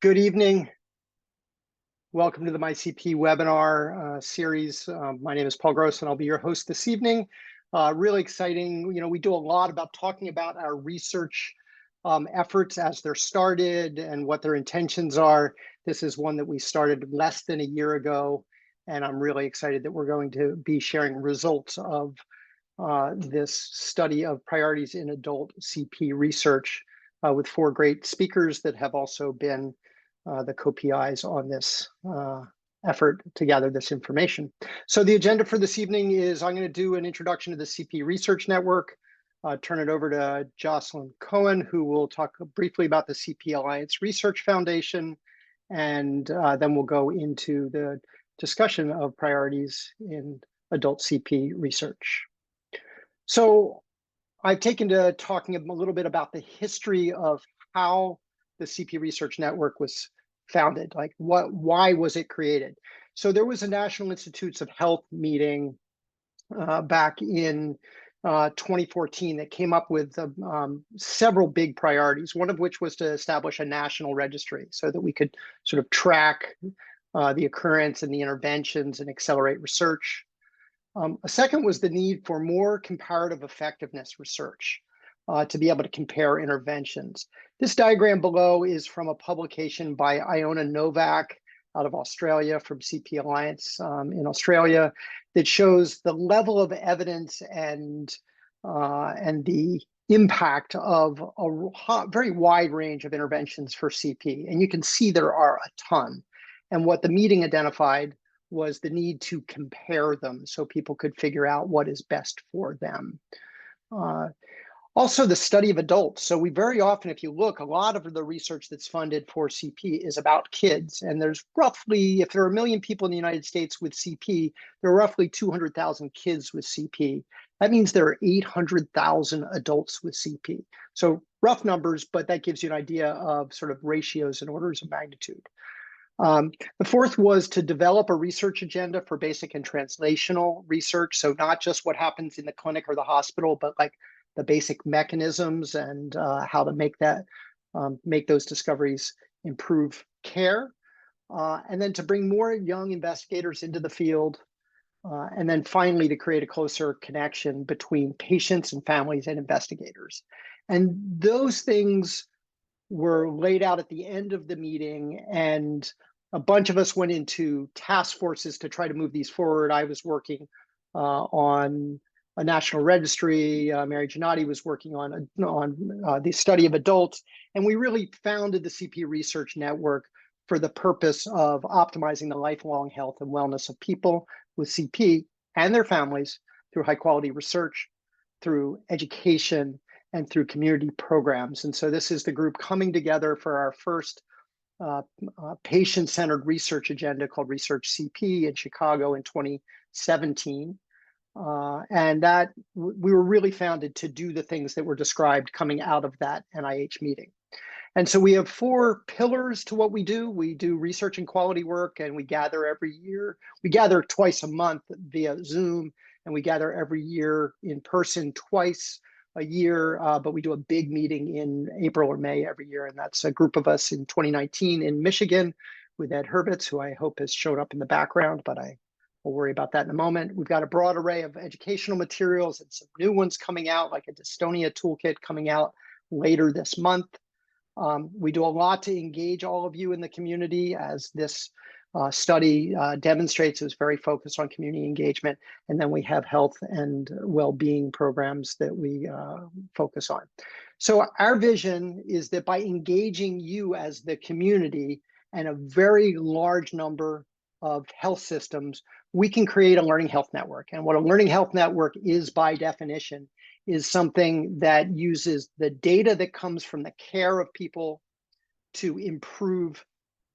Good evening. Welcome to the MyCP webinar series. My name is Paul Gross, and I'll be your host this evening. Really exciting. We do a lot about talking about our research efforts as they're started and what their intentions are. This is one that we started less than a year ago, and I'm really excited that we're going to be sharing results of this study of priorities in adult CP research with 4 great speakers that have also been the co-PIs on this effort to gather this information. So the agenda for this evening is I'm going to do an introduction to the CP Research Network, turn it over to Jocelyn Cohen, who will talk briefly about the CP Alliance Research Foundation, and then we'll go into the discussion of priorities in adult CP research. So I've taken to talking a little bit about the history of how the CP Research Network was founded, like why was it created? So there was a National Institutes of Health meeting back in 2014 that came up with several big priorities, one of which was to establish a national registry so that we could sort of track the occurrence and the interventions and accelerate research. A second was the need for more comparative effectiveness research to be able to compare interventions. This diagram below is from a publication by Iona Novak out of Australia from CP Alliance in Australia that shows the level of evidence and the impact of a very wide range of interventions for CP. And you can see there are a ton. And what the meeting identified was the need to compare them so people could figure out what is best for them. Also, the study of adults. So we very often, if you look, a lot of the research that's funded for CP is about kids. And there's roughly, if there are 1 million people in the United States with CP, there are roughly 200,000 kids with CP. That means there are 800,000 adults with CP. So rough numbers, but that gives you an idea of sort of ratios and orders of magnitude. The fourth was to develop a research agenda for basic and translational research. So not just what happens in the clinic or the hospital, but like the basic mechanisms and how to make those discoveries improve care. And then to bring more young investigators into the field. And then finally, to create a closer connection between patients and families and investigators. And those things were laid out at the end of the meeting, and a bunch of us went into task forces to try to move these forward. I was working on a national registry. Mary Gannotti was working on the study of adults, and we really founded the CP Research Network for the purpose of optimizing the lifelong health and wellness of people with CP and their families through high quality research, through education, and through community programs. And so this is the group coming together for our first patient-centered research agenda called Research CP in Chicago in 2017. And that we were really founded to do the things that were described coming out of that NIH meeting. And so we have 4 pillars to what we do. We do research and quality work, and we gather every year. We gather twice a month via Zoom, and we gather every year in person twice a year, but we do a big meeting in April or May every year. And that's a group of us in 2019 in Michigan with Ed Hurvitz, who I hope has showed up in the background, but I will worry about that in a moment. We've got a broad array of educational materials and some new ones coming out, like a dystonia toolkit coming out later this month. We do a lot to engage all of you in the community, as this study demonstrates. It was very focused on community engagement. And then we have health and well-being programs that we focus on. So our vision is that by engaging you as the community and a very large number of health systems, we can create a learning health network. And what a learning health network is, by definition, is something that uses the data that comes from the care of people to improve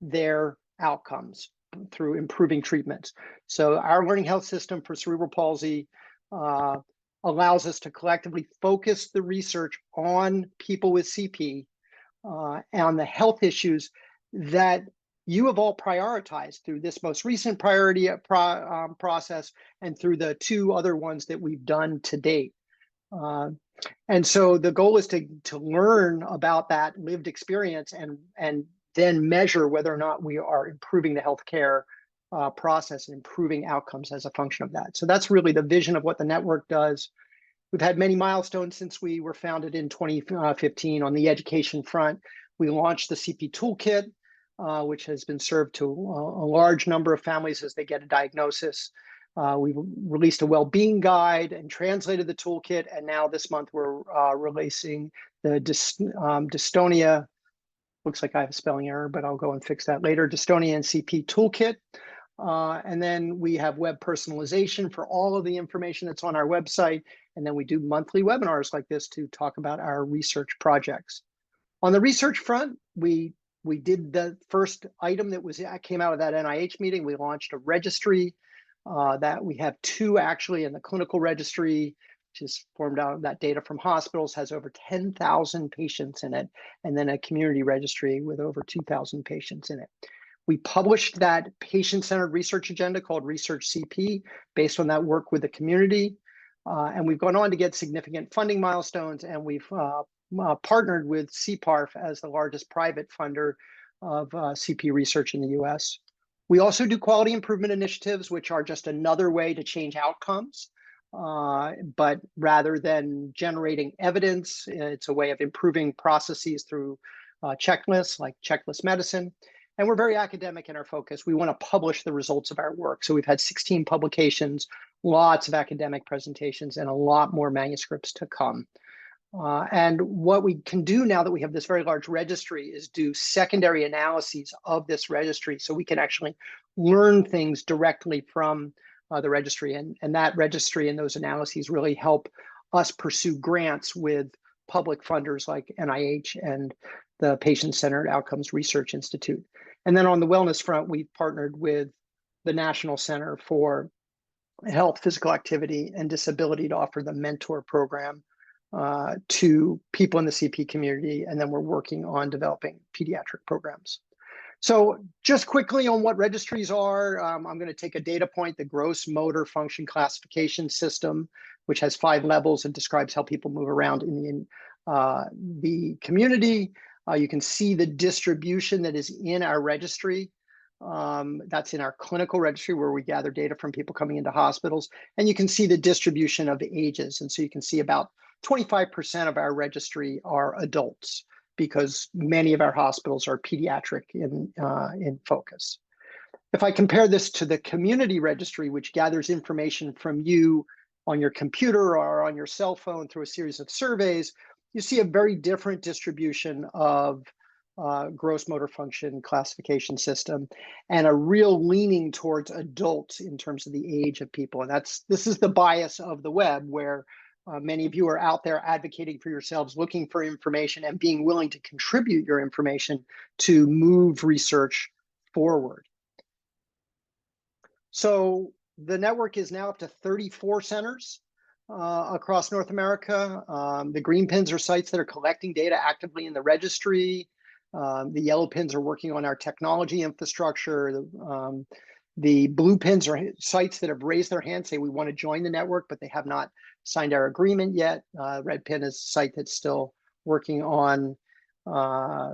their outcomes through improving treatments. So our learning health system for cerebral palsy allows us to collectively focus the research on people with CP and on the health issues that you have all prioritized through this most recent priority process and through the 2 other ones that we've done to date. And so the goal is to learn about that lived experience and then measure whether or not we are improving the healthcare process and improving outcomes as a function of that. So that's really the vision of what the network does. We've had many milestones since we were founded in 2015. On the education front, we launched the CP Toolkit, which has been served to a large number of families as they get a diagnosis. We've released a well-being guide and translated the toolkit, and now this month we're releasing the dystonia. Looks like I have a spelling error, but I'll go and fix that later. Dystonia and CP Toolkit. And then we have web personalization for all of the information that's on our website. And then we do monthly webinars like this to talk about our research projects. On the research front, we did the first item that came out of that NIH meeting. We launched a registry that we have 2 actually in the clinical registry, which is formed out of that data from hospitals, has over 10,000 patients in it, and then a community registry with over 2,000 patients in it. We published that patient-centered research agenda called Research CP based on that work with the community. And we've gone on to get significant funding milestones, and we've partnered with CPARF as the largest private funder of CP research in the US. We also do quality improvement initiatives, which are just another way to change outcomes. But rather than generating evidence, it's a way of improving processes through checklists like checklist medicine. And we're very academic in our focus. We want to publish the results of our work. So we've had 16 publications, lots of academic presentations, and a lot more manuscripts to come. And what we can do now that we have this very large registry is do secondary analyses of this registry so we can actually learn things directly from the registry. And that registry and those analyses really help us pursue grants with public funders like NIH and the Patient-Centered Outcomes Research Institute. And then on the wellness front, we've partnered with the National Center for Health, Physical Activity, and Disability to offer the mentor program to people in the CP community. And then we're working on developing pediatric programs. So just quickly on what registries are, I'm going to take a data point, the Gross Motor Function Classification System, which has 5 levels and describes how people move around in the community. You can see the distribution that is in our registry. That's in our clinical registry where we gather data from people coming into hospitals. And you can see the distribution of ages. And so you can see about 25% of our registry are adults, because many of our hospitals are pediatric in focus. If I compare this to the community registry, which gathers information from you on your computer or on your cell phone through a series of surveys, you see a very different distribution of gross motor function classification system and a real leaning towards adults in terms of the age of people. And this is the bias of the web, where many of you are out there advocating for yourselves, looking for information and being willing to contribute your information to move research forward. So the network is now up to 34 centers across North America. The green pins are sites that are collecting data actively in the registry. The yellow pins are working on our technology infrastructure. The blue pins are sites that have raised their hand, say we want to join the network, but they have not signed our agreement yet. Red pin is a site that's still working on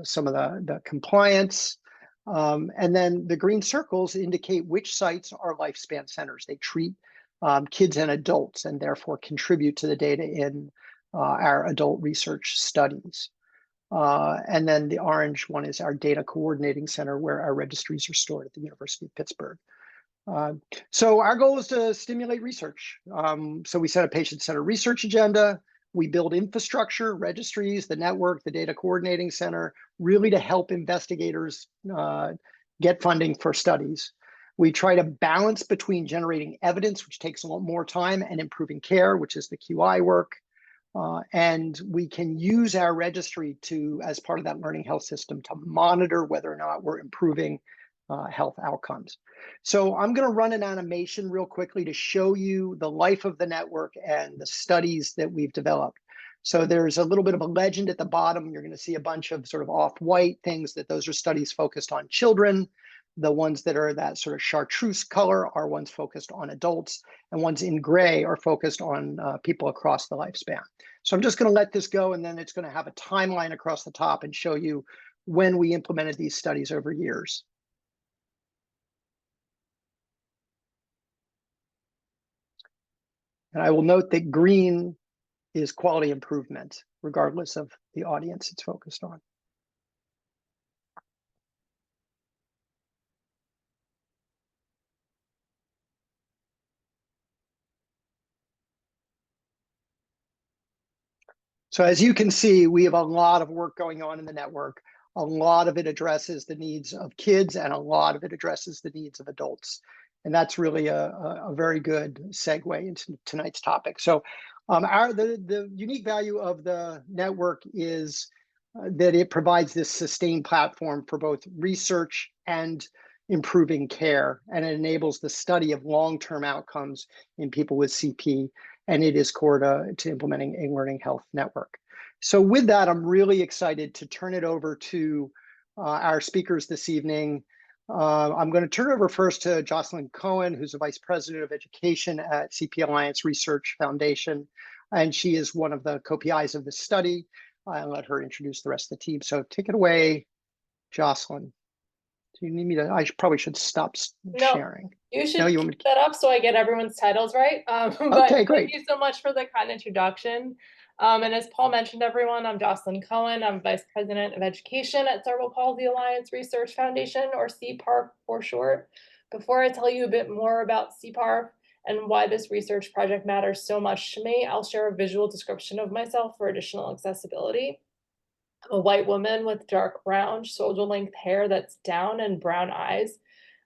some of the compliance. And then the green circles indicate which sites are lifespan centers. They treat kids and adults and therefore contribute to the data in our adult research studies. And then the orange one is our data coordinating center, where our registries are stored at the University of Pittsburgh. So our goal is to stimulate research. So we set a patient-centered research agenda. We build infrastructure, registries, the network, the data coordinating center, really to help investigators get funding for studies. We try to balance between generating evidence, which takes a lot more time, and improving care, which is the QI work. And we can use our registry as part of that learning health system to monitor whether or not we're improving health outcomes. So I'm going to run an animation real quickly to show you the life of the network and the studies that we've developed. So there's a little bit of a legend at the bottom. You're going to see a bunch of sort of off-white things that those are studies focused on children. The ones that are that sort of chartreuse color are ones focused on adults, and ones in gray are focused on people across the lifespan. So I'm just going to let this go, and then it's going to have a timeline across the top and show you when we implemented these studies over years. And I will note that green is quality improvement, regardless of the audience it's focused on. So as you can see, we have a lot of work going on in the network. A lot of it addresses the needs of kids, and a lot of it addresses the needs of adults. And that's really a very good segue into tonight's topic. So the unique value of the network is that it provides this sustained platform for both research and improving care, and it enables the study of long-term outcomes in people with CP, and it is core to implementing a learning health network. So with that, I'm really excited to turn it over to our speakers this evening. I'm going to turn it over first to Jocelyn Cohen, who's the Vice President of Education at CP Alliance Research Foundation, and she is one of the co-PIs of this study. I'll let her introduce the rest of the team. So take it away, Jocelyn. Do you need me to? Probably should stop sharing. You should keep that up so I get everyone's titles right. Okay, great. Thank you so much for the kind introduction. And as Paul mentioned, everyone, I'm Jocelyn Cohen. I'm Vice President of Education at Cerebral Palsy Alliance Research Foundation, or CPARF for short. Before I tell you a bit more about CPARF and why this research project matters so much to me, I'll share a visual description of myself for additional accessibility. I'm a white woman with dark brown, shoulder-length hair that's down and brown eyes.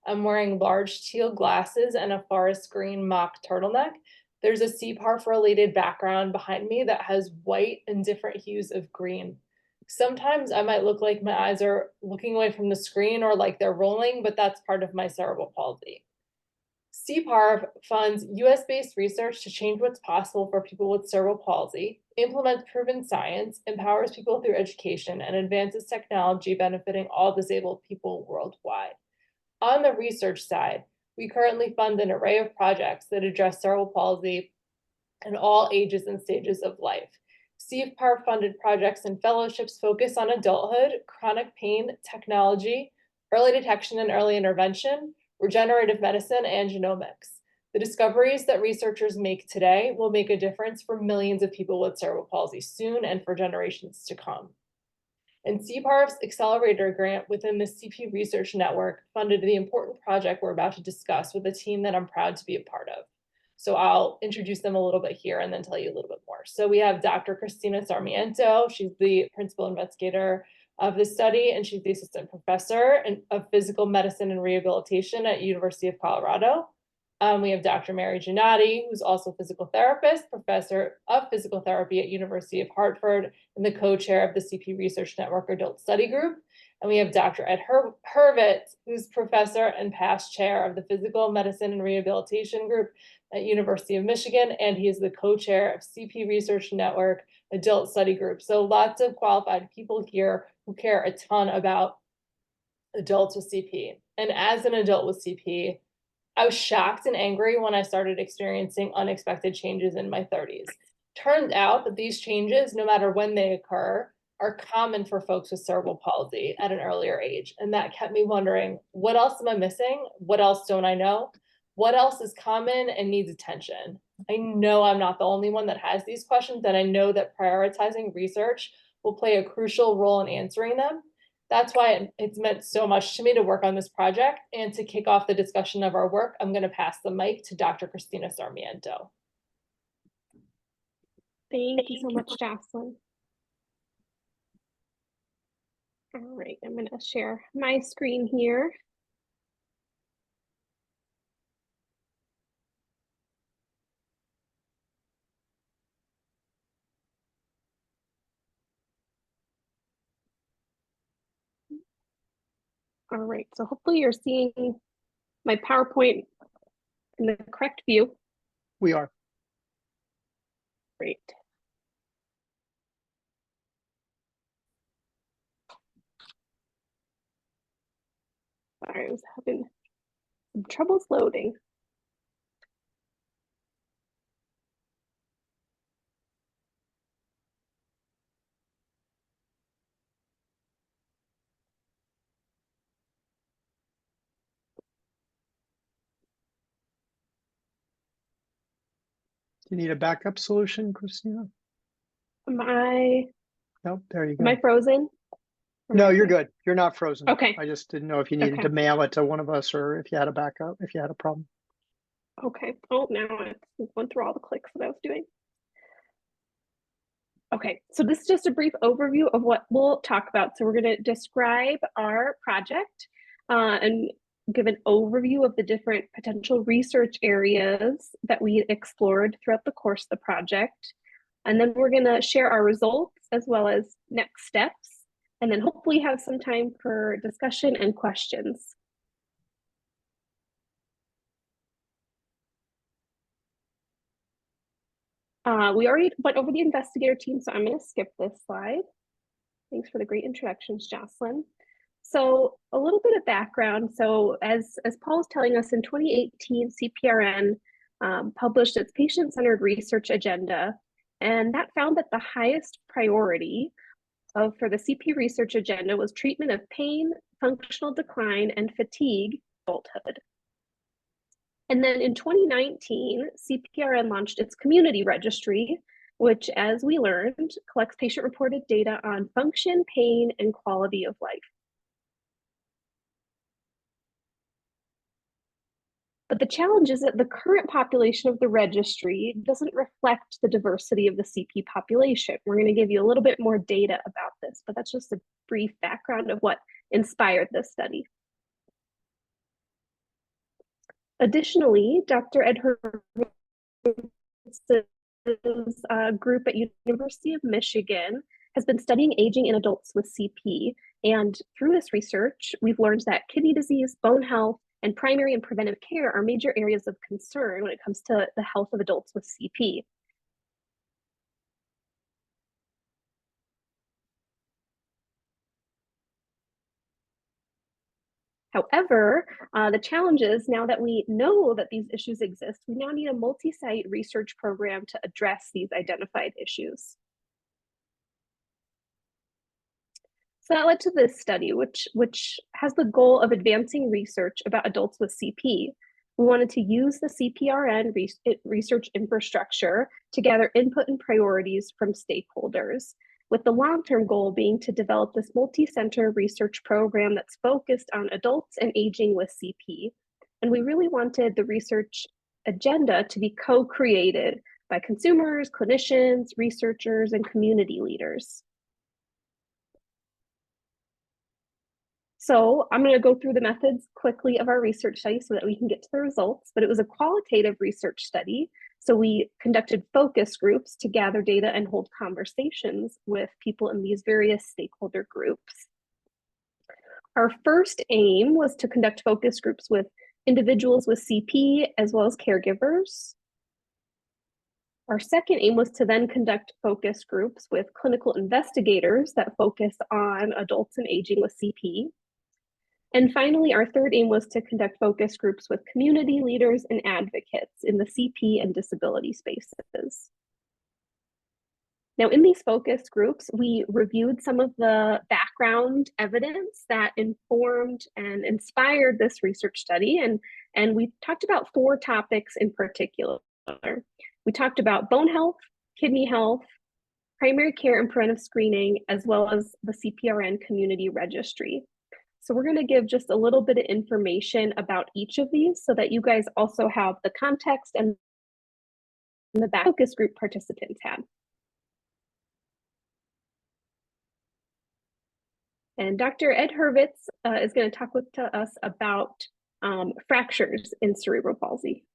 I'm wearing large teal glasses and a forest green mock turtleneck. There's a CPARF-related background behind me that has white and different hues of green. Sometimes I might look like my eyes are looking away from the screen or like they're rolling, but that's part of my cerebral palsy. CPARF funds US-based research to change what's possible for people with cerebral palsy, implements proven science, empowers people through education, and advances technology benefiting all disabled people worldwide. On the research side, we currently fund an array of projects that address cerebral palsy in all ages and stages of life. CPARF-funded projects and fellowships focus on adulthood, chronic pain, technology, early detection and early intervention, regenerative medicine, and genomics. The discoveries that researchers make today will make a difference for millions of people with cerebral palsy soon and for generations to come. And CPARF's accelerator grant within the CP Research Network funded the important project we're about to discuss with a team that I'm proud to be a part of. So I'll introduce them a little bit here and then tell you a little bit more. So we have Dr. Cristina Sarmiento. She's the principal investigator of the study, and she's the assistant professor of physical medicine and rehabilitation at University of Colorado. We have Dr. Mary Gannotti, who's also a physical therapist, professor of physical therapy at University of Hartford, and the co-chair of the CP Research Network Adult Study Group. And we have Dr. Ed Hurvitz, who's professor and past chair of the Physical Medicine and Rehabilitation Group at University of Michigan, and he is the co-chair of CP Research Network Adult Study Group. So lots of qualified people here who care a ton about adults with CP. And as an adult with CP, I was shocked and angry when I started experiencing unexpected changes in my 30s. Turns out that these changes, no matter when they occur, are common for folks with cerebral palsy at an earlier age. And that kept me wondering, what else am I missing? What else don't I know? What else is common and needs attention? I know I'm not the only one that has these questions, and I know that prioritizing research will play a crucial role in answering them. That's why it's meant so much to me to work on this project. And to kick off the discussion of our work, I'm going to pass the mic to Dr. Cristina Sarmiento. Thank you so much, Jocelyn. All right, I'm going to share my screen here. All right, so hopefully you're seeing my PowerPoint in the correct view. We are. Great. Sorry, I was having some troubles loading. you need a backup solution, Cristina? Am I Nope, there you am I go. frozen? Or am No, I you're okay? good. You're not frozen. Okay. I just didn't know if you needed Okay. to mail it to one of us or if you had a backup, if you had a problem. Okay. Oh, now I went through all the clicks that I was doing. Okay, so this is just a brief overview of what we'll talk about. So we're going to describe our project and give an overview of the different potential research areas that we explored throughout the course of the project. And then we're going to share our results as well as next steps, and then hopefully have some time for discussion and questions. We already went over the investigator team, so I'm going to skip this slide. Thanks for the great introductions, Jocelyn. So a little bit of background. So as Paul was telling us, in 2018, CPRN published its patient-centered research agenda, and that found that the highest priority for the CP research agenda was treatment of pain, functional decline, and fatigue in adulthood. And then in 2019, CPRN launched its community registry, which, as we learned, collects patient-reported data on function, pain, and quality of life. But the challenge is that the current population of the registry doesn't reflect the diversity of the CP population. We're going to give you a little bit more data about this, but that's just a brief background of what inspired this study. Additionally, Dr. Ed Hurvitz's group at University of Michigan has been studying aging in adults with CP. And through this research, we've learned that kidney disease, bone health, and primary and preventive care are major areas of concern when it comes to the health of adults with CP. However, the challenge is, now that we know that these issues exist, we now need a multi-site research program to address these identified issues. So that led to this study, which has the goal of advancing research about adults with CP. We wanted to use the CPRN research infrastructure to gather input and priorities from stakeholders, with the long-term goal being to develop this multi-center research program that's focused on adults and aging with CP. And we really wanted the research agenda to be co-created by consumers, clinicians, researchers, and community leaders. So I'm going to go through the methods quickly of our research study so that we can get to the results, but it was a qualitative research study. So we conducted focus groups to gather data and hold conversations with people in these various stakeholder groups. Our first aim was to conduct focus groups with individuals with CP as well as caregivers. Our second aim was to then conduct focus groups with clinical investigators that focus on adults and aging with CP. And finally, our third aim was to conduct focus groups with community leaders and advocates in the CP and disability spaces. Now, in these focus groups, we reviewed some of the background evidence that informed and inspired this research study, and we talked about 4 topics in particular. We talked about bone health, kidney health, primary care and preventive screening, as well as the CPRN community registry. So we're going to give just a little bit of information about each of these so that you guys also have the context and the focus group participants had. And Dr. Ed Hurvitz is going to talk to us about fractures in cerebral palsy.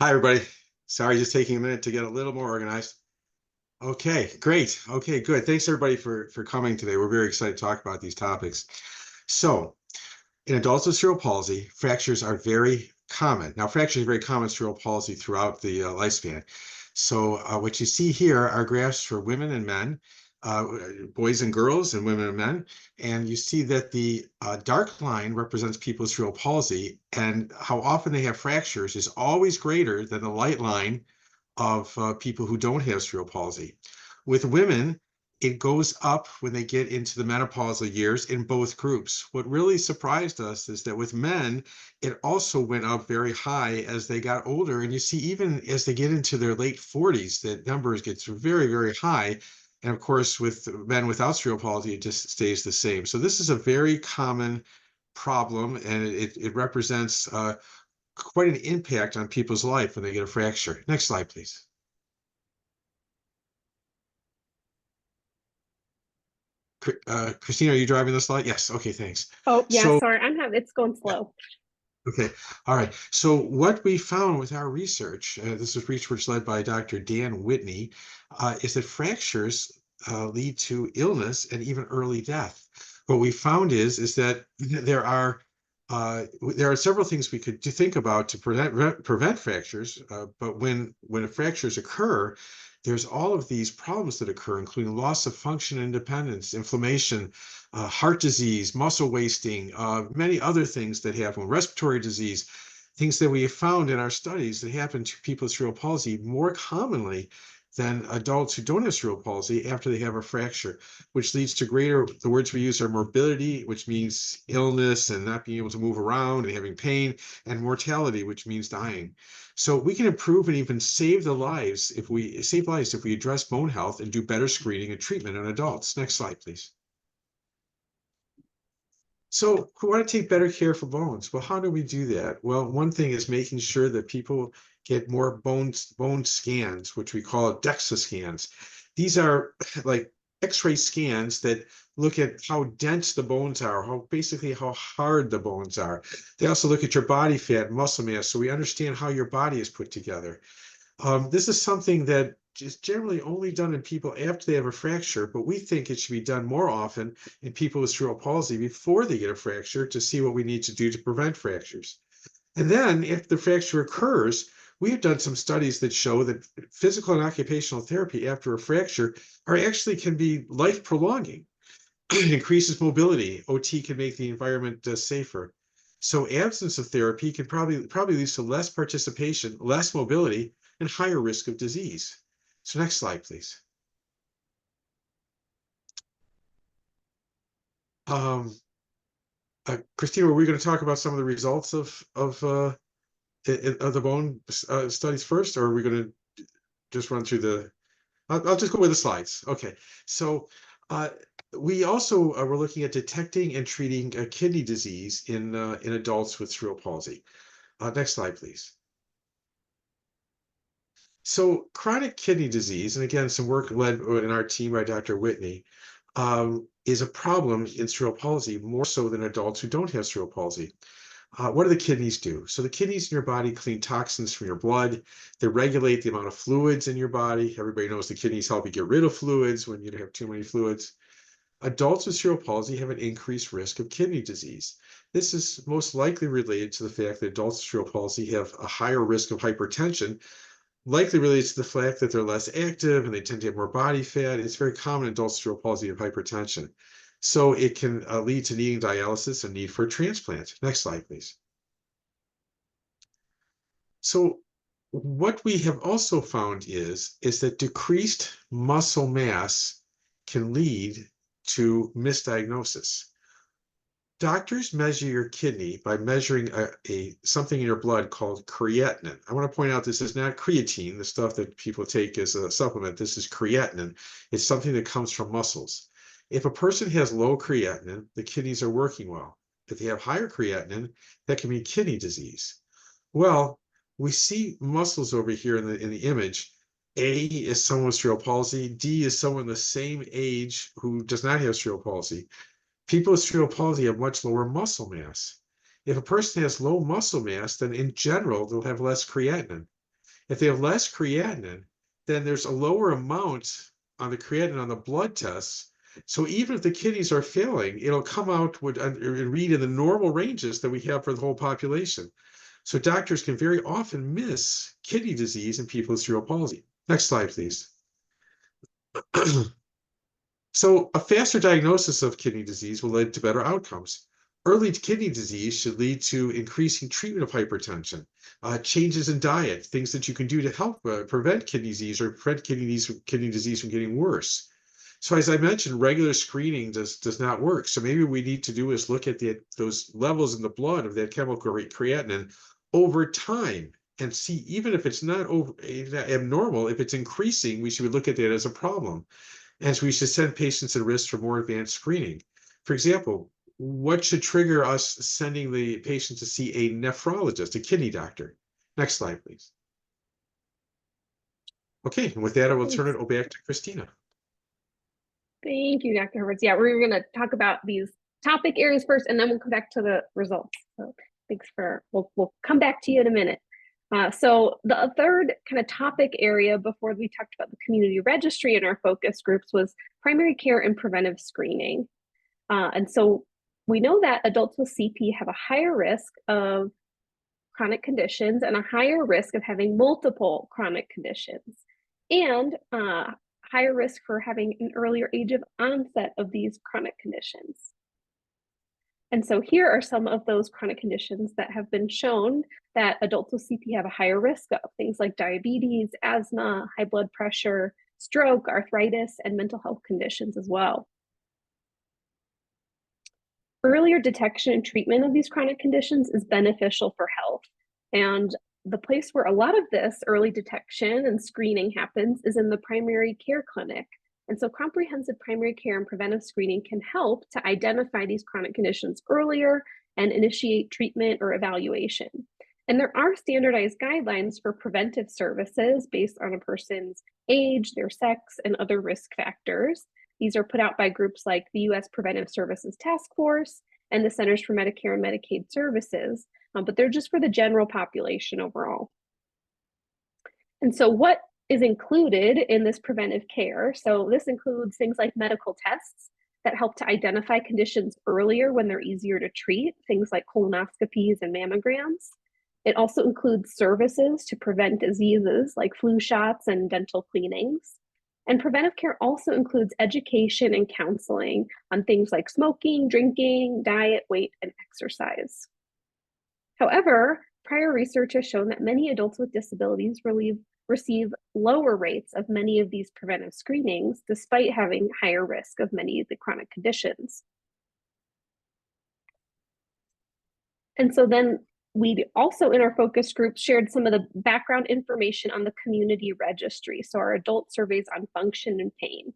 Hi, everybody. Sorry, just taking a minute to get a little more organized. Okay, great. Okay, good. Thanks, everybody, for coming today. We're very excited to talk about these topics. So, in adults with cerebral palsy, fractures are very common. Now, fractures are very common in cerebral palsy throughout the lifespan. So, what you see here are graphs for women and men, boys and girls, and women and men. And you see that the dark line represents people with cerebral palsy, and how often they have fractures is always greater than the light line of people who don't have cerebral palsy. With women, it goes up when they get into the menopausal years in both groups. What really surprised us is that with men, it also went up very high as they got older. And you see, even as they get into their late 40s, that numbers gets very, very high. And of course, with men without cerebral palsy, it just stays the same. So this is a very common problem, and it represents quite an impact on people's life when they get a fracture. Next slide, please. Cristina, are you driving the slide? Yes. Okay, thanks. Oh, yeah, So, sorry, it's going slow. okay. All right. So what we found with our research, this is research led by Dr. Dan Whitney, is that fractures lead to illness and even early death. What we found is that there are several things we could think about to prevent fractures, but when fractures occur, there's all of these problems that occur, including loss of function and independence, inflammation, heart disease, muscle wasting, many other things that happen, respiratory disease, things that we have found in our studies that happen to people with cerebral palsy more commonly than adults who don't have cerebral palsy after they have a fracture, which leads to greater, the words we use are morbidity, which means illness and not being able to move around and having pain, and mortality, which means dying. So we can improve and even save lives if we address bone health and do better screening and treatment in adults. Next slide, please. So we want to take better care for bones. Well, how do we do that? Well, one thing is making sure that people get more bone scans, which we call DEXA scans. These are like X-ray scans that look at how dense the bones are, basically how hard the bones are. They also look at your body fat and muscle mass, so we understand how your body is put together. This is something that is generally only done in people after they have a fracture, but we think it should be done more often in people with cerebral palsy before they get a fracture to see what we need to do to prevent fractures. And then if the fracture occurs, we have done some studies that show that physical and occupational therapy after a fracture actually can be life prolonging. It increases mobility. OT can make the environment safer. So absence of therapy can probably leads to less participation, less mobility, and higher risk of disease. So next slide, please. Cristina, were we going to talk about some of the results of the bone studies first, or are we going to just run through the? I'll just go with the slides. Okay, so we also were looking at detecting and treating kidney disease in adults with cerebral palsy. Next slide, please. So chronic kidney disease, and again, some work led in our team by Dr. Whitney, is a problem in cerebral palsy, more so than adults who don't have cerebral palsy. What do the kidneys do? So the kidneys in your body clean toxins from your blood. They regulate the amount of fluids in your body. Everybody knows the kidneys help you get rid of fluids when you have too many fluids. Adults with cerebral palsy have an increased risk of kidney disease. This is most likely related to the fact that adults with cerebral palsy have a higher risk of hypertension, likely relates to the fact that they're less active and they tend to have more body fat. It's very common in adults with cerebral palsy of hypertension. So it can lead to needing dialysis and need for a transplant. Next slide, please. So what we have also found is that decreased muscle mass can lead to misdiagnosis. Doctors measure your kidney by measuring something in your blood called creatinine. I want to point out this is not creatine, the stuff that people take as a supplement. This is creatinine. It's something that comes from muscles. If a person has low creatinine, the kidneys are working well. If they have higher creatinine, that can mean kidney disease. Well, we see muscles over here in the image. A is someone with cerebral palsy. D is someone the same age who does not have cerebral palsy. People with cerebral palsy have much lower muscle mass. If a person has low muscle mass, then in general, they'll have less creatinine. If they have less creatinine, then there's a lower amount on the creatinine on the blood tests. So even if the kidneys are failing, it'll come out and read in the normal ranges that we have for the whole population. So doctors can very often miss kidney disease in people with cerebral palsy. Next slide, please. So a faster diagnosis of kidney disease will lead to better outcomes. Early kidney disease should lead to increasing treatment of hypertension, changes in diet, things that you can do to help prevent kidney disease or prevent kidney disease from getting worse. So as I mentioned, regular screening does not work. So maybe we need to do is look at those levels in the blood of that chemical creatinine over time and see, even if it's not abnormal, if it's increasing, we should look at that as a problem. And so we should send patients at risk for more advanced screening. For example, what should trigger us sending the patient to see a nephrologist, a kidney doctor? Next slide, please. Okay, and with that, I will turn it back to Cristina. Thank you, Dr. Hurvitz. Yeah, we're going to talk about these topic areas first, and then we'll come back to the results. So thanks we'll come back to you in a minute. So the third kind of topic area before we talked about the community registry in our focus groups was primary care and preventive screening. And so we know that adults with CP have a higher risk of chronic conditions and a higher risk of having multiple chronic conditions, and higher risk for having an earlier age of onset of these chronic conditions. And so here are some of those chronic conditions that have been shown that adults with CP have a higher risk of, things like diabetes, asthma, high blood pressure, stroke, arthritis, and mental health conditions as well. Earlier detection and treatment of these chronic conditions is beneficial for health. And the place where a lot of this early detection and screening happens is in the primary care clinic. And so comprehensive primary care and preventive screening can help to identify these chronic conditions earlier and initiate treatment or evaluation. And there are standardized guidelines for preventive services based on a person's age, their sex, and other risk factors. These are put out by groups like the U.S. Preventive Services Task Force and the Centers for Medicare and Medicaid Services, but they're just for the general population overall. And so what is included in this preventive care? So this includes things like medical tests that help to identify conditions earlier when they're easier to treat, things like colonoscopies and mammograms. It also includes services to prevent diseases like flu shots and dental cleanings. And preventive care also includes education and counseling on things like smoking, drinking, diet, weight, and exercise. However, prior research has shown that many adults with disabilities receive lower rates of many of these preventive screenings, despite having higher risk of many of the chronic conditions. And so then we also, in our focus group, shared some of the background information on the community registry, so our adult surveys on function and pain.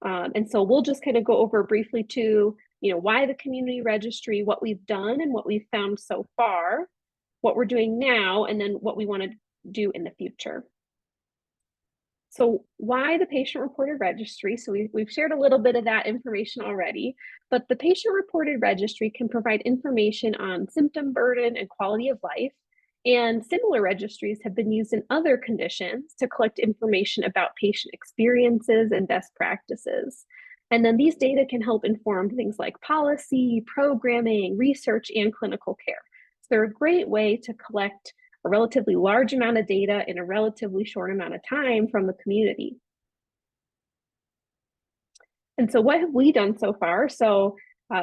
And so we'll just kind of go over briefly to, why the community registry, what we've done and what we've found so far, what we're doing now, and then what we want to do in the future. So why the patient-reported registry? So we've shared a little bit of that information already, but the patient-reported registry can provide information on symptom burden and quality of life, and similar registries have been used in other conditions to collect information about patient experiences and best practices. And then these data can help inform things like policy, programming, research, and clinical care. So they're a great way to collect a relatively large amount of data in a relatively short amount of time from the community. And so what have we done so far? So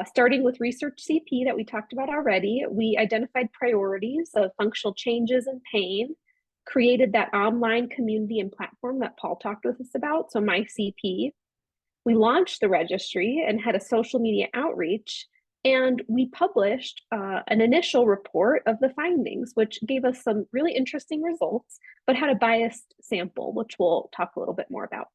starting with Research CP that we talked about already, we identified priorities of functional changes and pain, created that online community and platform that Paul talked with us about, so MyCP. We launched the registry and had a social media outreach, and we published an initial report of the findings, which gave us some really interesting results, but had a biased sample, which we'll talk a little bit more about.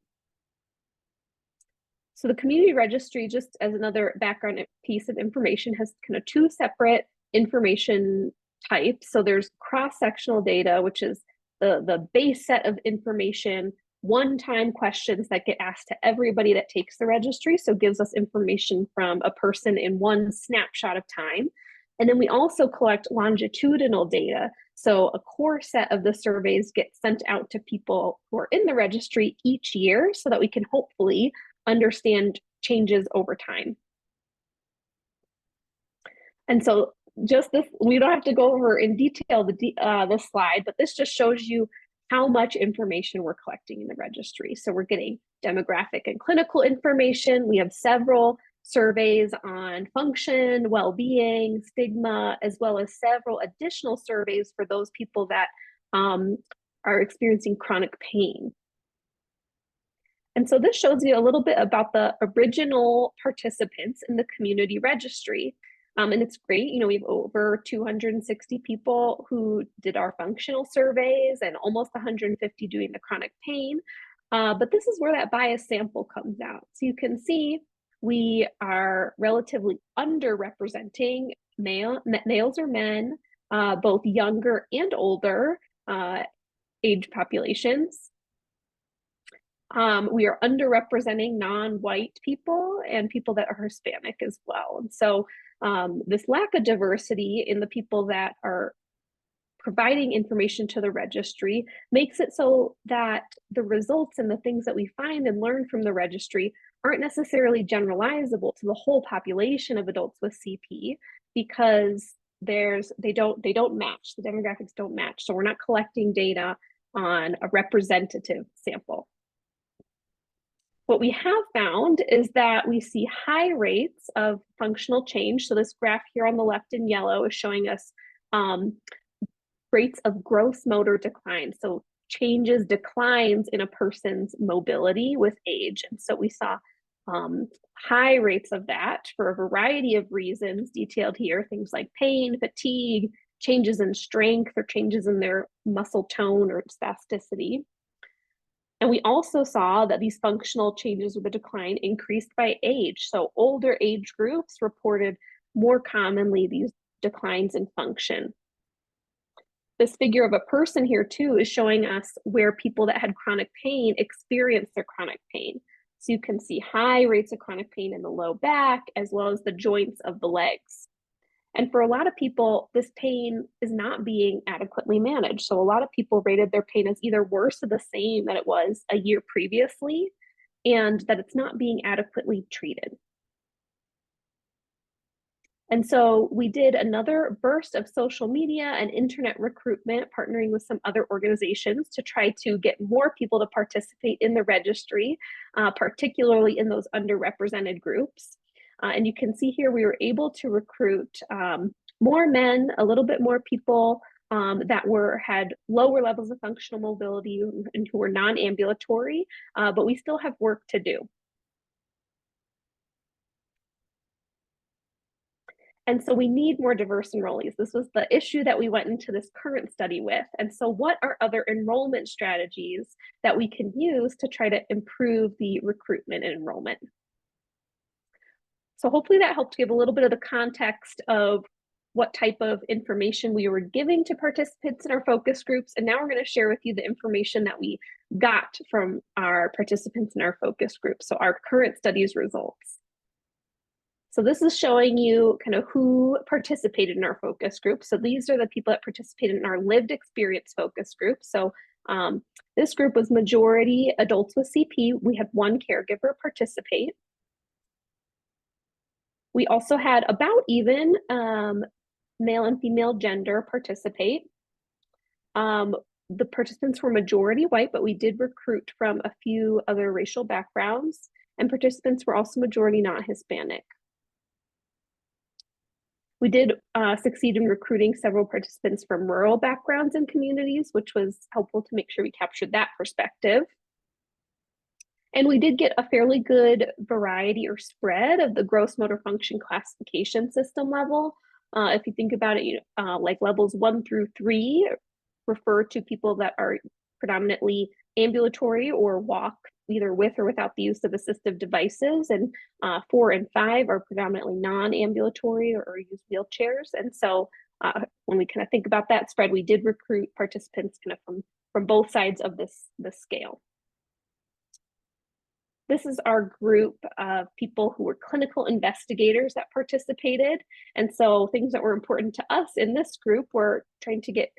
So the community registry, just as another background piece of information, has kind of two separate information types. So there's cross-sectional data, which is the base set of information, one-time questions that get asked to everybody that takes the registry. So it gives us information from a person in one snapshot of time. And then we also collect longitudinal data. So a core set of the surveys get sent out to people who are in the registry each year so that we can hopefully understand changes over time. And so just this, we don't have to go over in detail the slide, but this just shows you how much information we're collecting in the registry. So we're getting demographic and clinical information. We have several surveys on function, well-being, stigma, as well as several additional surveys for those people that are experiencing chronic pain. And so this shows you a little bit about the original participants in the community registry. And it's great, you know, we have over 260 people who did our functional surveys and almost 150 doing the chronic pain. But this is where that bias sample comes out. So you can see we are relatively underrepresenting males or men, both younger and older age populations. We are underrepresenting non-white people and people that are Hispanic as well. And so this lack of diversity in the people that are providing information to the registry makes it so that the results and the things that we find and learn from the registry aren't necessarily generalizable to the whole population of adults with CP, because they don't match, the demographics don't match. So we're not collecting data on a representative sample. What we have found is that we see high rates of functional change. So this graph here on the left in yellow is showing us rates of gross motor decline. So declines in a person's mobility with age. And so we saw high rates of that for a variety of reasons detailed here, things like pain, fatigue, changes in strength, or changes in their muscle tone or spasticity. And we also saw that these functional changes with the decline increased by age. So older age groups reported more commonly these declines in function. This figure of a person here too is showing us where people that had chronic pain experienced their chronic pain. So you can see high rates of chronic pain in the low back, as well as the joints of the legs. And for a lot of people, this pain is not being adequately managed. So a lot of people rated their pain as either worse or the same that it was a year previously, and that it's not being adequately treated. And so we did another burst of social media and internet recruitment, partnering with some other organizations to try to get more people to participate in the registry, particularly in those underrepresented groups. And you can see here we were able to recruit more men, a little bit more people that had lower levels of functional mobility and who were non-ambulatory, but we still have work to do. And so we need more diverse enrollees. This was the issue that we went into this current study with. And so what are other enrollment strategies that we can use to try to improve the recruitment and enrollment? So hopefully that helped give a little bit of the context of what type of information we were giving to participants in our focus groups. And now we're going to share with you the information that we got from our participants in our focus group. So our current study's results. So this is showing you kind of who participated in our focus group. So these are the people that participated in our lived experience focus group. So this group was majority adults with CP. We had one caregiver participate. We also had about even male and female gender participate. The participants were majority white, but we did recruit from a few other racial backgrounds, and participants were also majority not Hispanic. We did succeed in recruiting several participants from rural backgrounds and communities, which was helpful to make sure we captured that perspective. And we did get a fairly good variety or spread of the gross motor function classification system level. If you think about it, like levels 1 through 3 refer to people that are predominantly ambulatory or walk either with or without the use of assistive devices, and 4 and 5 are predominantly non-ambulatory or use wheelchairs. And so when we kind of think about that spread, we did recruit participants kind of from both sides of this scale. This is our group of people who were clinical investigators that participated. And so things that were important to us in this group were trying to get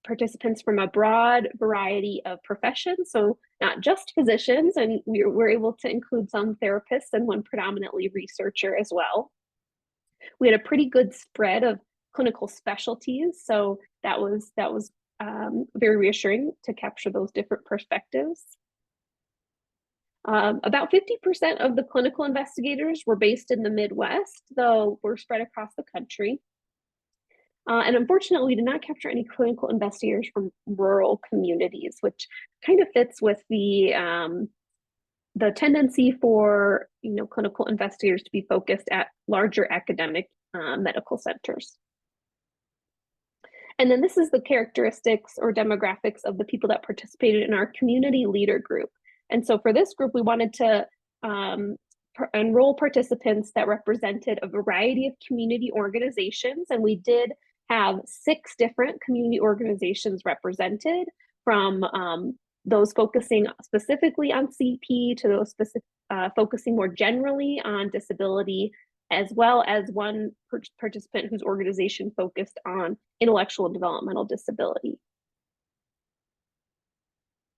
participants from a broad variety of professions, so not just physicians, and we were able to include some therapists and one predominantly researcher as well. We had a pretty good spread of clinical specialties, so that was very reassuring to capture those different perspectives. About 50% of the clinical investigators were based in the Midwest, though we're spread across the country. And unfortunately, we did not capture any clinical investigators from rural communities, which kind of fits with the the tendency for clinical investigators to be focused at larger academic medical centers. And then this is the characteristics or demographics of the people that participated in our community leader group. And so for this group, we wanted to enroll participants that represented a variety of community organizations. And we did have 6 different community organizations represented, from those focusing specifically on CP to those focusing more generally on disability, as well as one participant whose organization focused on intellectual and developmental disability.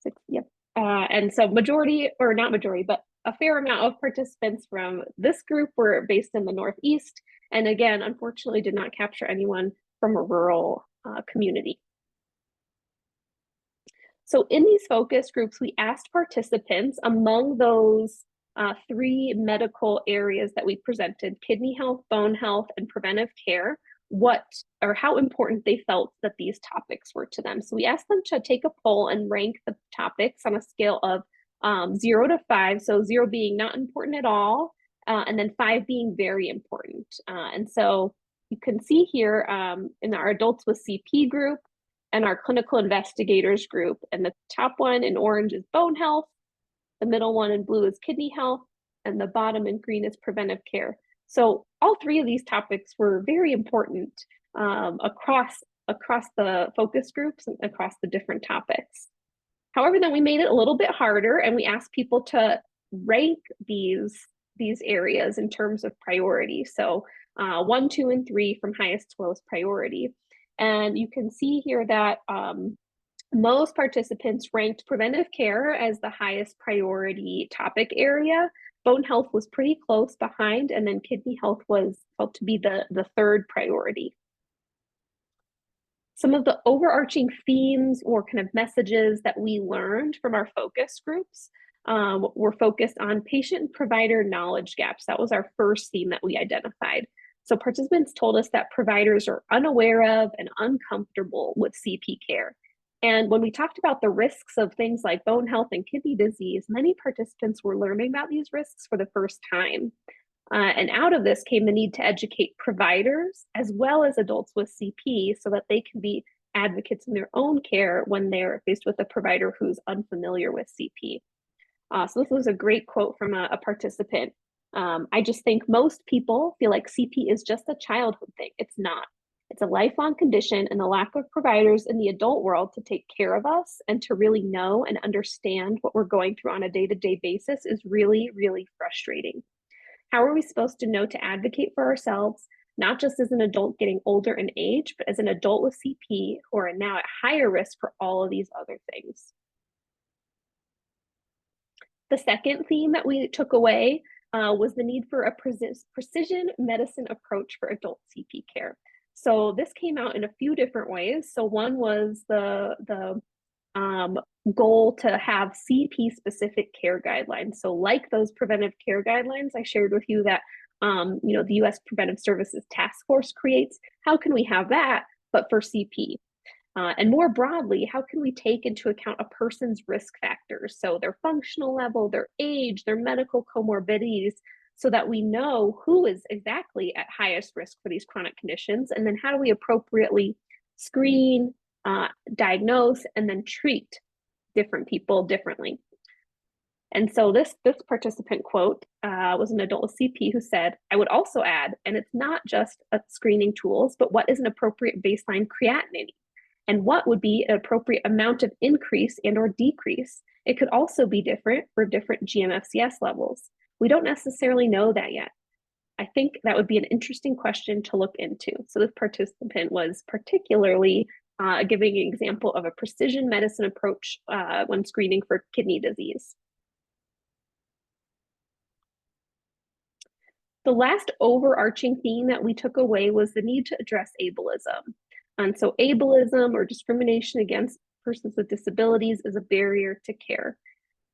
6, yep. And so majority, or not majority, but a fair amount of participants from this group were based in the Northeast. And again, unfortunately did not capture anyone from a rural community. So in these focus groups, we asked participants among those 3 medical areas that we presented: kidney health, bone health, and preventive care, what or how important they felt that these topics were to them. So we asked them to take a poll and rank the topics on a scale of 0 to 5, so 0 being not important at all, and then 5 being very important. And so you can see here in our adults with CP group and our clinical investigators group, and the top one in orange is bone health, the middle one in blue is kidney health, and the bottom in green is preventive care. So all 3 of these topics were very important across the focus groups and across the different topics. However, then we made it a little bit harder, and we asked people to rank these areas in terms of priority. So 1, 2, and 3 from highest to lowest priority. And you can see here that most participants ranked preventive care as the highest priority topic area. Bone health was pretty close behind, and then kidney health was felt to be the 3rd priority. Some of the overarching themes or kind of messages that we learned from our focus groups were focused on patient and provider knowledge gaps. That was our first theme that we identified. So participants told us that providers are unaware of and uncomfortable with CP care. And when we talked about the risks of things like bone health and kidney disease, many participants were learning about these risks for the first time. And out of this came the need to educate providers as well as adults with CP so that they can be advocates in their own care when they're faced with a provider who's unfamiliar with CP. So this was a great quote from a participant. I just think most people feel like CP is just a childhood thing. It's not. It's a lifelong condition, and the lack of providers in the adult world to take care of us and to really know and understand what we're going through on a day-to-day basis is really, really frustrating. How are we supposed to know to advocate for ourselves, not just as an adult getting older in age, but as an adult with CP who are now at higher risk for all of these other things? The second theme that we took away was the need for a precision medicine approach for adult CP care. So this came out in a few different ways. So one was the goal to have CP specific care guidelines. So like those preventive care guidelines I shared with you that the U.S. Preventive Services Task Force creates, how can we have that, but for CP? And more broadly, how can we take into account a person's risk factors? So their functional level, their age, their medical comorbidities, so that we know who is exactly at highest risk for these chronic conditions, and then how do we appropriately screen, diagnose, and then treat different people differently. And so this participant quote was an adult with CP who said, I would also add, and it's not just screening tools, but what is an appropriate baseline creatinine? And what would be an appropriate amount of increase and or decrease? It could also be different for different GM-FCS levels. We don't necessarily know that yet. I think that would be an interesting question to look into. So this participant was particularly giving an example of a precision medicine approach when screening for kidney disease. The last overarching theme that we took away was the need to address ableism. And so ableism or discrimination against persons with disabilities is a barrier to care.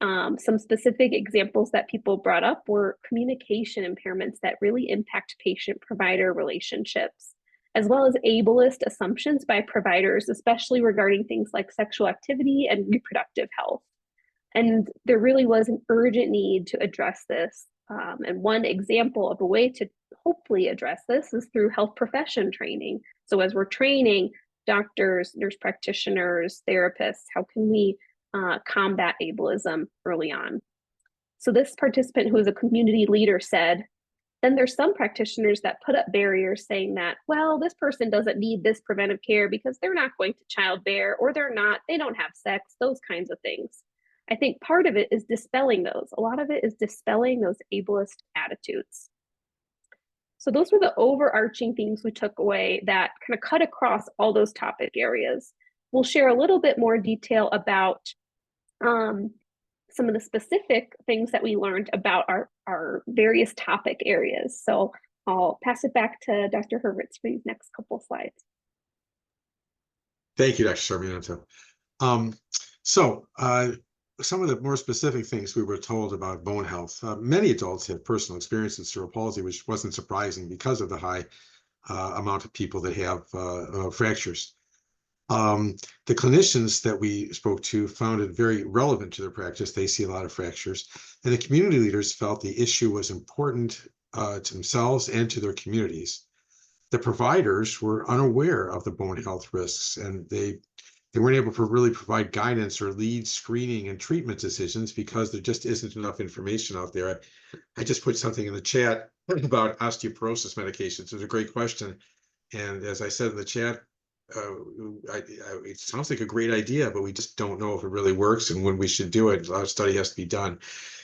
Some specific examples that people brought up were communication impairments that really impact patient-provider relationships, as well as ableist assumptions by providers, especially regarding things like sexual activity and reproductive health. And there really was an urgent need to address this. And one example of a way to hopefully address this is through health profession training. So as we're training doctors, nurse practitioners, therapists, how can we combat ableism early on? So this participant, who is a community leader, said, then there's some practitioners that put up barriers saying that, well, this person doesn't need this preventive care because they're not going to childbear, or they don't have sex, those kinds of things. I think part of it is dispelling those. A lot of it is dispelling those ableist attitudes. So those were the overarching things we took away that kind of cut across all those topic areas. We'll share a little bit more detail about some of the specific things that we learned about our various topic areas. So I'll pass it back to Dr. Hurvitz for these next couple slides. Thank you, Dr. Sarmiento. Some of the more specific things we were told about bone health. Many adults have personal experience with cerebral palsy, which wasn't surprising because of the high amount of people that have fractures. The clinicians that we spoke to found it very relevant to their practice. They see a lot of fractures, and the community leaders felt the issue was important to themselves and to their communities. The providers were unaware of the bone health risks, and they weren't able to really provide guidance or lead screening and treatment decisions because there just isn't enough information out there. I just put something in the chat about osteoporosis medications. It was a great question, and as I said in the chat, it sounds like a great idea, but we just don't know if it really works and when we should do it. A lot of study has to be done.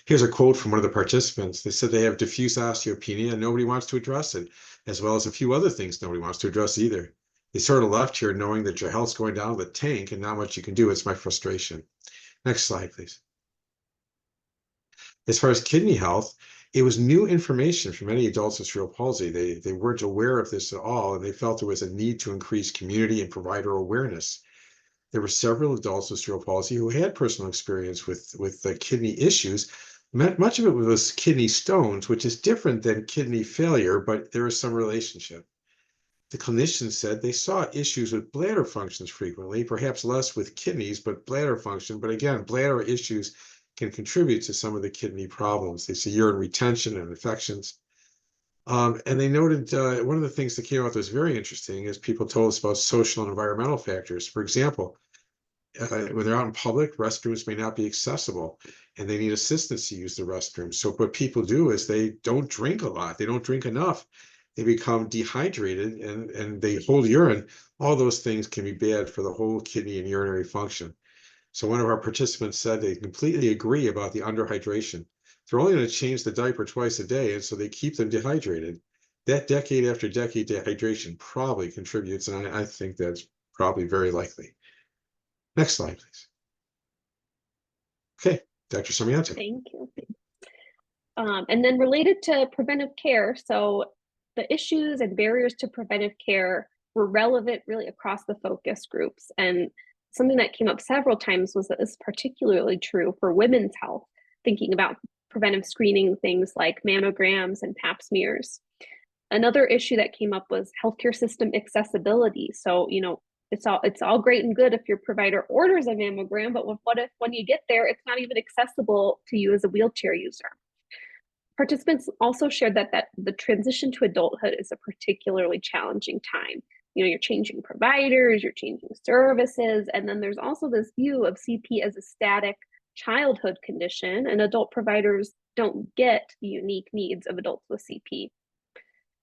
Here's a quote from one of the participants. They said they have diffuse osteopenia and nobody wants to address it, as well as a few other things nobody wants to address either. They sort of left here knowing that your health's going down the tank and not much you can do. It's my frustration. Next slide, please. As far as kidney health, it was new information for many adults with cerebral palsy. They weren't aware of this at all, and they felt there was a need to increase community and provider awareness. There were several adults with cerebral palsy who had personal experience with the kidney issues. Much of it was kidney stones, which is different than kidney failure, but there is some relationship. The clinicians said they saw issues with bladder functions frequently, perhaps less with kidneys, but bladder function. But again, bladder issues can contribute to some of the kidney problems. They see urine retention and infections. And they noted one of the things that came out that was very interesting is people told us about social and environmental factors. For example, when they're out in public, restrooms may not be accessible and they need assistance to use the restroom. So what people do is they don't drink a lot. They don't drink enough. They become dehydrated and they hold urine. All those things can be bad for the whole kidney and urinary function. So one of our participants said they completely agree about the underhydration. They're only going to change the diaper twice a day, and so they keep them dehydrated. That decade after decade dehydration probably contributes, and I think that's probably very likely. Next slide, please. Okay, Dr. Sarmiento. Thank you. And then related to preventive care, so the issues and barriers to preventive care were relevant really across the focus groups. And something that came up several times was that this is particularly true for women's health, thinking about preventive screening, things like mammograms and pap smears. Another issue that came up was healthcare system accessibility. So, it's all great and good if your provider orders a mammogram, but what if when you get there, it's not even accessible to you as a wheelchair user? Participants also shared that the transition to adulthood is a particularly challenging time. You're changing providers, you're changing services, and then there's also this view of CP as a static childhood condition, and adult providers don't get the unique needs of adults with CP.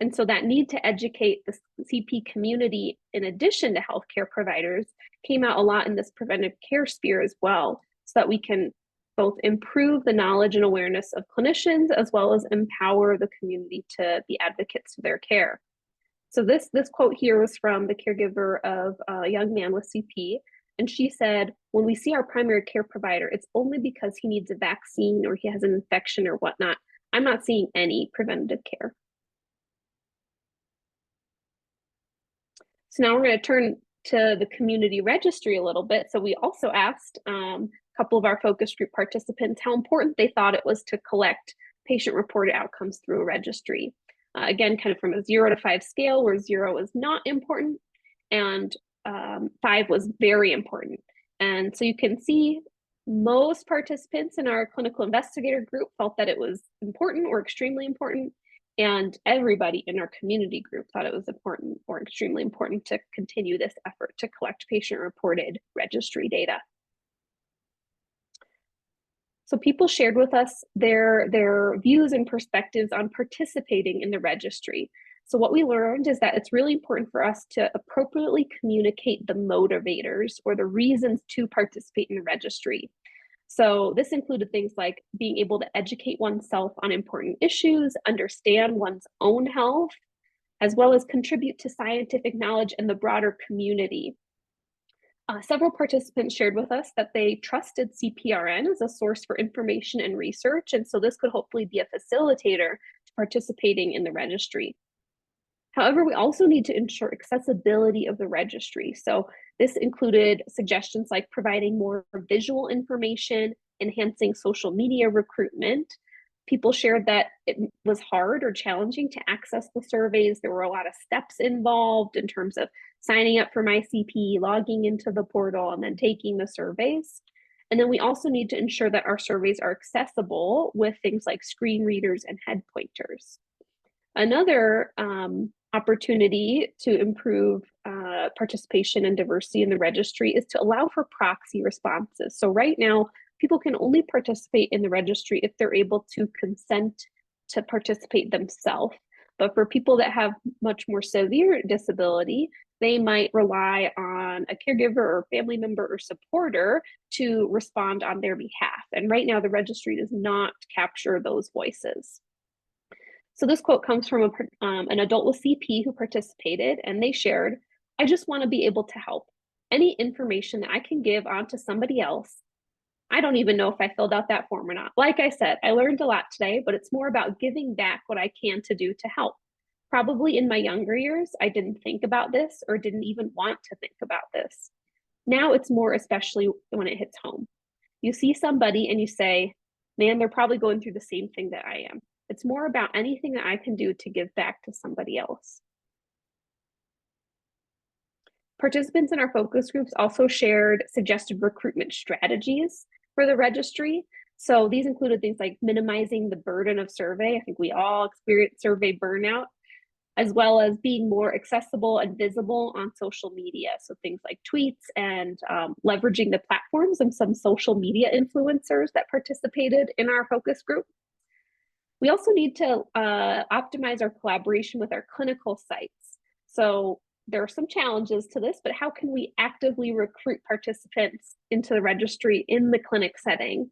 And so that need to educate the CP community, in addition to healthcare providers, came out a lot in this preventive care sphere as well, so that we can both improve the knowledge and awareness of clinicians, as well as empower the community to be advocates for their care. So this quote here was from the caregiver of a young man with CP, and she said, when we see our primary care provider, it's only because he needs a vaccine or he has an infection or whatnot. I'm not seeing any preventative care. So now we're going to turn to the community registry a little bit. So we also asked a couple of our focus group participants how important they thought it was to collect patient-reported outcomes through a registry. Again, kind of from a 0 to 5 scale, where 0 is not important and 5 was very important. And so you can see Most participants in our clinical investigator group felt that it was important or extremely important, and everybody in our community group thought it was important or extremely important to continue this effort to collect patient-reported registry data. So people shared with us their views and perspectives on participating in the registry. So what we learned is that it's really important for us to appropriately communicate the motivators or the reasons to participate in the registry. So this included things like being able to educate oneself on important issues, understand one's own health, as well as contribute to scientific knowledge in the broader community. Several participants shared with us that they trusted CPRN as a source for information and research, and so this could hopefully be a facilitator to participating in the registry. However, we also need to ensure accessibility of the registry. So this included suggestions like providing more visual information, enhancing social media recruitment. People shared that it was hard or challenging to access the surveys. There were a lot of steps involved in terms of signing up for MyCP, logging into the portal, and then taking the surveys. And then we also need to ensure that our surveys are accessible with things like screen readers and head pointers. Another opportunity to improve participation and diversity in the registry is to allow for proxy responses. So right now, people can only participate in the registry if they're able to consent to participate themselves. But for people that have much more severe disability, they might rely on a caregiver or family member or supporter to respond on their behalf. And right now, the registry does not capture those voices. So this quote comes from an adult with CP who participated, and they shared, "I just want to be able to help. Any information that I can give on to somebody else. I don't even know if I filled out that form or not. Like I said, I learned a lot today, but it's more about giving back what I can to do to help. Probably in my younger years, I didn't think about this or didn't even want to think about this. Now it's more, especially when it hits home. You see somebody and you say, man, they're probably going through the same thing that I am. It's more about anything that I can do to give back to somebody else." Participants in our focus groups also shared suggested recruitment strategies for the registry. So these included things like minimizing the burden of survey. I think we all experience survey burnout, as well as being more accessible and visible on social media. So things like tweets and leveraging the platforms of some social media influencers that participated in our focus group. We also need to optimize our collaboration with our clinical sites. So there are some challenges to this, but how can we actively recruit participants into the registry in the clinic setting?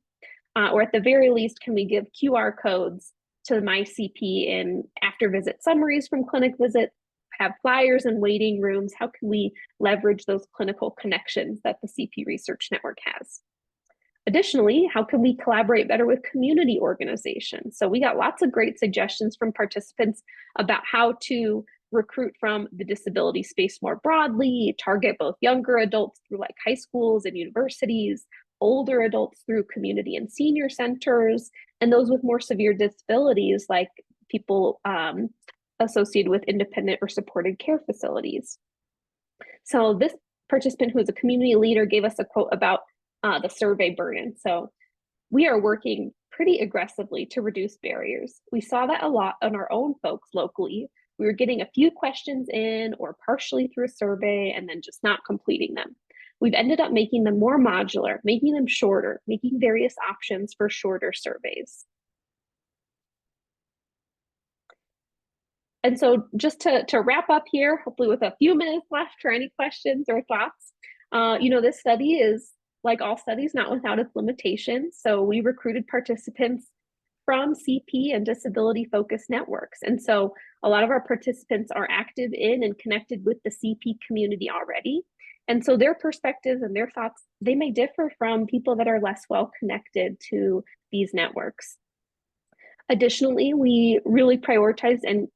Or at the very least, can we give QR codes to the MyCP in after visit summaries from clinic visits, have flyers in waiting rooms? How can we leverage those clinical connections that the CP Research Network has? Additionally, how can we collaborate better with community organizations? So we got lots of great suggestions from participants about how to recruit from the disability space more broadly, target both younger adults through like high schools and universities, older adults through community and senior centers, and those with more severe disabilities like people associated with independent or supported care facilities. So this participant, who is a community leader, gave us a quote about the survey burden. So we are working pretty aggressively to reduce barriers. We saw that a lot on our own folks locally. We were getting a few questions in or partially through a survey and then just not completing them. We've ended up making them more modular, making them shorter, making various options for shorter surveys. And so just to wrap up here, hopefully with a few minutes left for any questions or thoughts, this study is, like all studies, not without its limitations. So we recruited participants from CP and disability-focused networks. And so a lot of our participants are active in and connected with the CP community already. And so their perspectives and their thoughts, they may differ from people that are less well connected to these networks. Additionally, we really prioritized and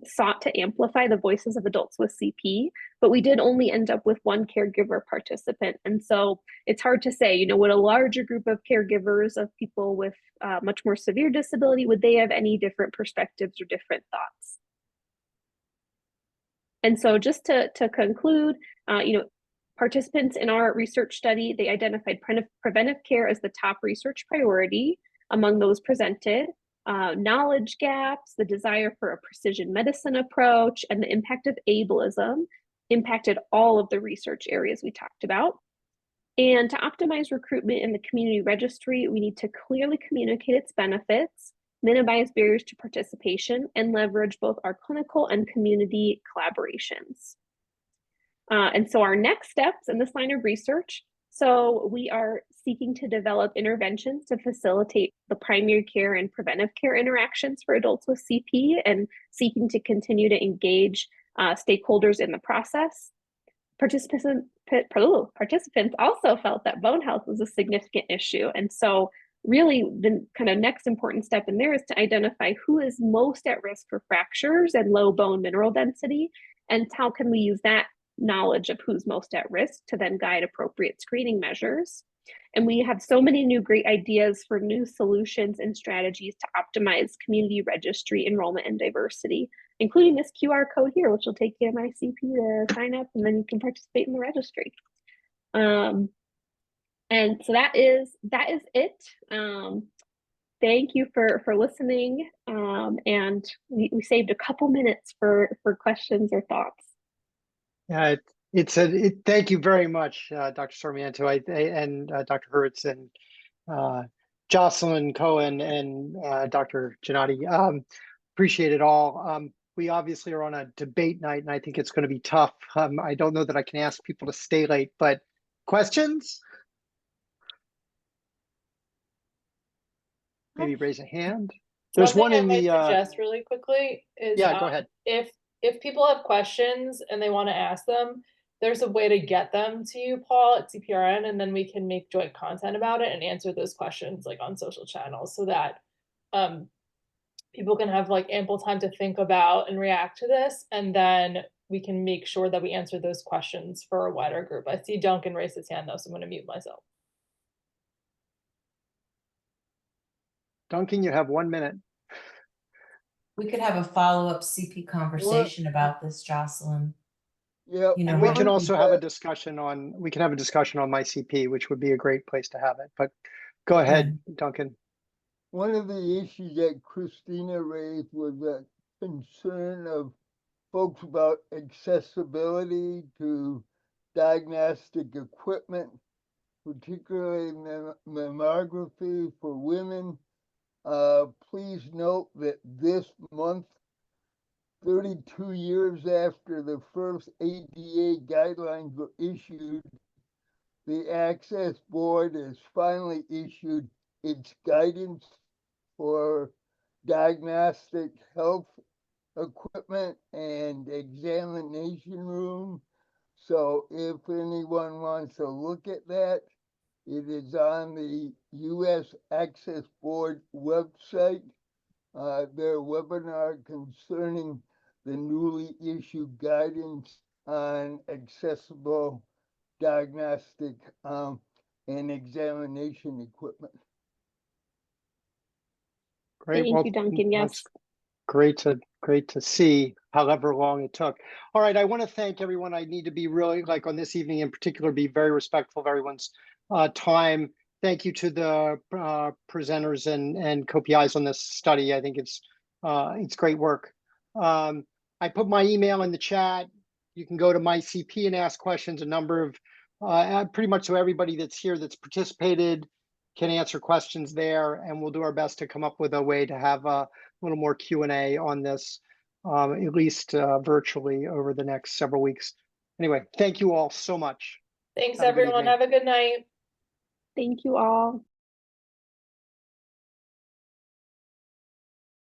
sought to amplify the voices of adults with CP, but we did only end up with one caregiver participant. And so it's hard to say, would a larger group of caregivers of people with much more severe disability, would they have any different perspectives or different thoughts? And so just to conclude, Participants in our research study, they identified preventive care as the top research priority among those presented. Knowledge gaps, the desire for a precision medicine approach, and the impact of ableism impacted all of the research areas we talked about. And to optimize recruitment in the community registry, we need to clearly communicate its benefits, minimize barriers to participation, and leverage both our clinical and community collaborations. And so our next steps in this line of research, so we are seeking to develop interventions to facilitate the primary care and preventive care interactions for adults with CP, and seeking to continue to engage stakeholders in the process. Participants also felt that bone health was a significant issue. And so really the kind of next important step in there is to identify who is most at risk for fractures and low bone mineral density, and how can we use that knowledge of who's most at risk to then guide appropriate screening measures. And we have so many new great ideas for new solutions and strategies to optimize community registry enrollment and diversity, including this QR code here, which will take you to MyCP to sign up, and then you can participate in the registry. And so that is it. Thank you for listening. And we saved a couple minutes for questions or thoughts. Yeah, thank you very much, Dr. Sarmiento and Dr. Hurvitz and Jocelyn, Cohen, and Dr. Gannotti. Appreciate it all. We obviously are on a debate night, and I think it's going to be tough. I don't know that I can ask people to stay late, but questions? Maybe raise a hand. There's one in the. Suggest really quickly is yeah, go ahead. If people have questions and they want to ask them, there's a way to get them to you, Paul, at CPRN, and then we can make joint content about it and answer those questions like on social channels, so that people can have like ample time to think about and react to this, and then we can make sure that we answer those questions for a wider group. I see Duncan raise his hand though, so I'm going to mute myself. Duncan, you have 1 minute. We could have a follow-up CP conversation about this, Jocelyn. Yeah, You know, And we can also have a discussion on MyCP, which would be a great place to have it. But go ahead, Duncan. one of the issues that Cristina raised was a concern of folks about accessibility to diagnostic equipment, particularly mammography for women. Please note that this month, 32 years after the first ADA guidelines were issued, the Access Board has finally issued its guidance for diagnostic health equipment and examination room. So if anyone wants to look at that, it is on the U.S. Access Board website. Their webinar concerning the newly issued guidance on accessible diagnostic and examination equipment. Great. Thank you, Duncan. Yes. Great to see, however long it took. All right, I want to thank everyone. I need to be really, like on this evening in particular, be very respectful of everyone's time. Thank you to the presenters and co-PIs on this study. I think it's great work. I put my email in the chat. You can go to MyCP and ask questions. A number of, pretty much so everybody that's here that's participated can answer questions there, and we'll do our best to come up with a way to have a little more Q&A on this, at least virtually over the next several weeks. Anyway, thank you all so much. Thanks, everyone. Have a good night. Thank you all.